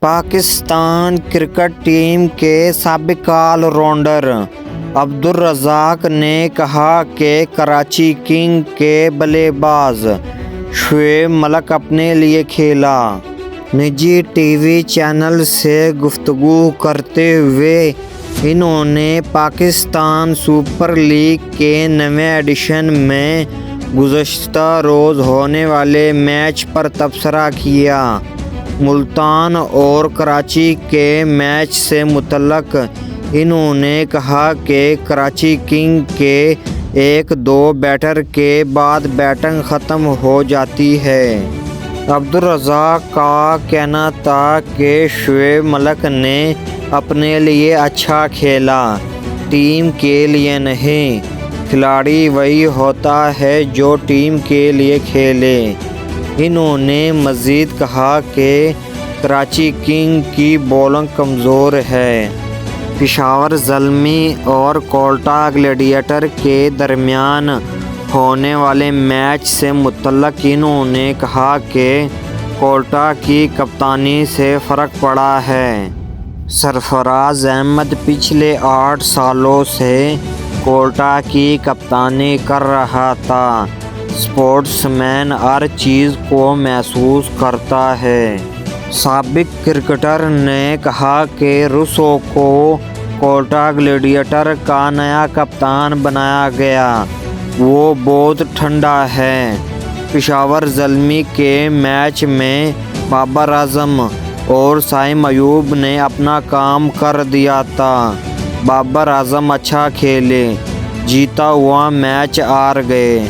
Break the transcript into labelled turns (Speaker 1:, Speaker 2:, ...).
Speaker 1: Pakistan cricket team کے سابق all rounder Abdul Razzaq نے کہا کہ کراچی کنگ کے بلے باز شعیب ملک اپنے لیے کھیلا۔ نجی ٹی وی چینل سے گفتگو کرتے ہوئے انہوں نے پاکستان سپر لیگ کے نویں ایڈیشن میں گزشتہ روز ہونے والے میچ پر تبصرہ کیا۔ ملتان اور کراچی کے میچ سے متعلق انہوں نے کہا کہ کراچی کنگ کے 1-2 بیٹر کے بعد بیٹنگ ختم ہو جاتی ہے۔ عبدالرزاق کا کہنا تھا کہ شعیب ملک نے اپنے لیے اچھا کھیلا، ٹیم کے لیے نہیں۔ کھلاڑی وہی ہوتا ہے جو ٹیم کے لیے کھیلے۔ انہوں نے مزید کہا کہ کراچی کنگ کی بولنگ کمزور ہے۔ پشاور زلمی اور کوئٹہ گلیڈیٹر کے درمیان ہونے والے میچ سے متعلق انہوں نے کہا کہ کوئٹہ کی کپتانی سے فرق پڑا ہے۔ سرفراز احمد پچھلے 8 سالوں سے کوئٹہ کی کپتانی کر رہا تھا۔ اسپورٹس مین ہر چیز کو محسوس کرتا ہے۔ سابق کرکٹر نے کہا کہ روسو کو کوئٹہ گلیڈیٹر کا نیا کپتان بنایا گیا، وہ بہت ٹھنڈا ہے۔ پشاور زلمی کے میچ میں بابر اعظم اور سائم ایوب نے اپنا کام کر دیا تھا۔ بابر اعظم اچھا کھیلے، جیتا ہوا میچ ہار گئے۔